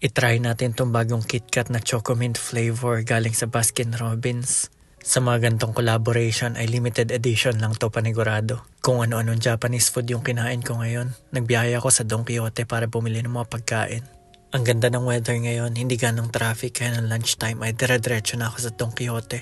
I-try natin tong bagong KitKat na Choco Mint flavor galing sa Baskin Robbins. Sa mga gantong collaboration ay limited edition lang to, panigurado. Kung ano-anong Japanese food yung kinain ko ngayon, nagbiyaya ako sa Don Quijote para bumili ng mga pagkain. Ang ganda ng weather ngayon, hindi ganong traffic, kaya ng lunchtime ay dire-diretso na ako sa Don Quijote.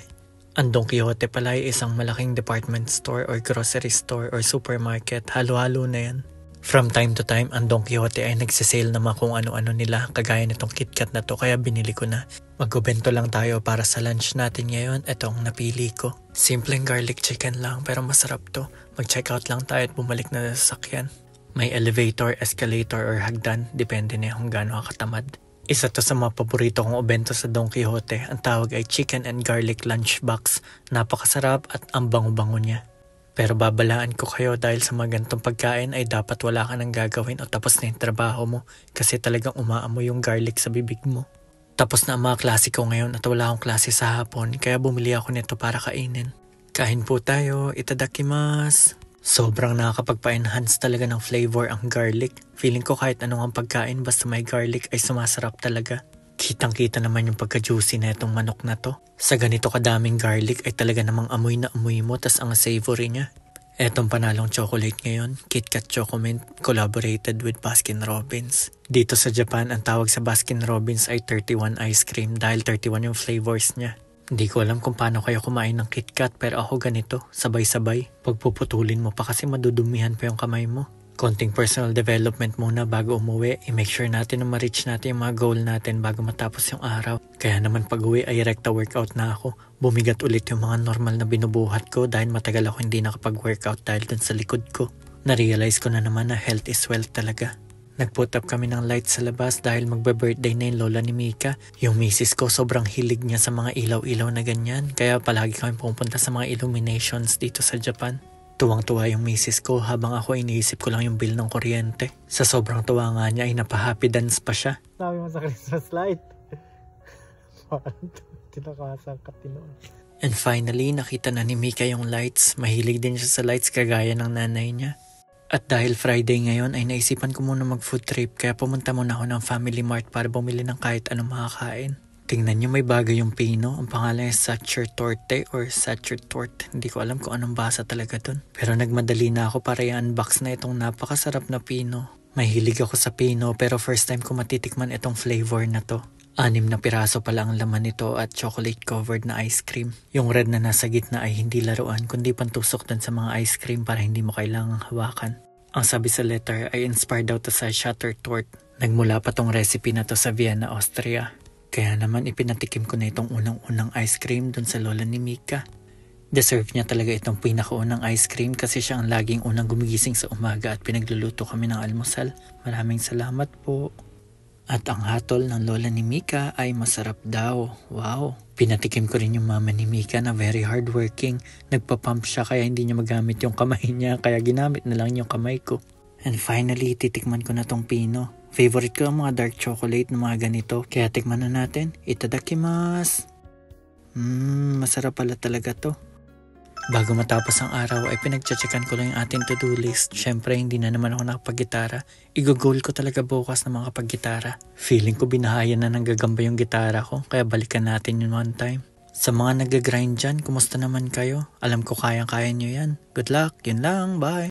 Ang Don Quijote pala ay isang malaking department store or grocery store or supermarket, halo-halo na yan. From time to time, ang Don Quijote ay nagsisale naman kung ano-ano nila, kagaya nitong KitKat na to, kaya binili ko na. Mag-ubento lang tayo para sa lunch natin ngayon. Ito ang napili ko. Simpleng garlic chicken lang pero masarap to. Mag-check out lang tayo at bumalik na sa sasakyan. May elevator, escalator or hagdan, depende na kung gaano katamad. Isa to sa mga paborito kong ubento sa Don Quijote. Ang tawag ay chicken and garlic lunchbox. Napakasarap at ang bango-bango niya. Pero babalaan ko kayo dahil sa mga gantong pagkain ay dapat wala ka nang gagawin o tapos na yung trabaho mo kasi talagang umaamoy yung garlic sa bibig mo. Tapos na ang mga klase ko ngayon at wala akong klase sa hapon kaya bumili ako nito para kainin. Kain po tayo, itadakimasu! Sobrang nakakapagpa-enhance talaga ng flavor ang garlic. Feeling ko kahit anong ang pagkain basta may garlic ay sumasarap talaga. Kitang-kita naman yung pagka-juicy na itong manok na to. Sa ganito kadaming garlic ay talaga namang amoy na amoy mo tas ang savory niya. Etong panalong chocolate ngayon, KitKat Choco Mint, collaborated with Baskin Robbins. Dito sa Japan, ang tawag sa Baskin Robbins ay 31 ice cream dahil 31 yung flavors niya. Hindi ko alam kung paano kayo kumain ng KitKat pero ako ganito, sabay-sabay. Pagpuputulin mo pa kasi madudumihan pa yung kamay mo. Konting personal development muna bago umuwi, i-make sure natin na ma-reach natin yung mga goal natin bago matapos yung araw. Kaya naman pag uwi ay rekta workout na ako. Bumigat ulit yung mga normal na binubuhat ko dahil matagal ako hindi nakapag-workout dahil dun sa likod ko. Na-realize ko na naman na health is wealth talaga. Nag-put up kami ng lights sa labas dahil magbe-birthday na yung lola ni Mika. Yung misis ko sobrang hilig niya sa mga ilaw-ilaw na ganyan, kaya palagi kami pupunta sa mga illuminations dito sa Japan. Tuwang-tuwa yung misis ko habang ako iniisip ko lang yung bill ng kuryente. Sa sobrang tuwa nga niya ay napa-happy dance pa siya. Sabi mo sa Christmas light. Parang tinakasan ka tinoon. And finally, nakita na ni Mika yung lights. Mahilig din siya sa lights kagaya ng nanay niya. At dahil Friday ngayon ay naisipan ko muna mag-food trip kaya pumunta muna ako ng Family Mart para bumili ng kahit anong makakain. Tingnan nyo, may bagay yung pino. Ang pangalan ay Sacher Torte or Sacher Torte. Hindi ko alam kung anong basa talaga dun. Pero nagmadali na ako para i-unbox na itong napakasarap na pino. Mahilig ako sa pino pero first time ko matitikman itong flavor na to. 6 na piraso pala ang laman nito at chocolate covered na ice cream. Yung red na nasa gitna ay hindi laruan kundi pantusok dun sa mga ice cream para hindi mo kailangang hawakan. Ang sabi sa letter ay inspired daw to sa Sacher Torte. Nagmula pa tong recipe na to sa Vienna, Austria. Kaya naman ipinatikim ko na itong unang-unang ice cream dun sa lola ni Mika. Deserve niya talaga itong pinakaunang ice cream kasi siya ang laging unang gumigising sa umaga at pinagluluto kami ng almusal. Maraming salamat po. At ang hatol ng lola ni Mika ay masarap daw. Wow! Pinatikim ko rin yung mama ni Mika na very hardworking. Nagpapump siya kaya hindi niya magamit yung kamay niya kaya ginamit na lang yung kamay ko. And finally, titikman ko na tong pino. Favorite ko ang mga dark chocolate na mga ganito. Kaya tikman na natin. Itadakimasu! Masarap pala talaga to. Bago matapos ang araw ay pinagtsatsakan ko lang yung ating to-do list. Syempre hindi na naman ako nakapag-gitara. Igogol ko talaga bukas na makapag-gitara. Feeling ko binahayan na ng gagamba yung gitara ko. Kaya balikan natin yun one time. Sa mga nag-grind dyan, kumusta naman kayo? Alam ko kayang-kaya nyo yan. Good luck, yun lang, bye!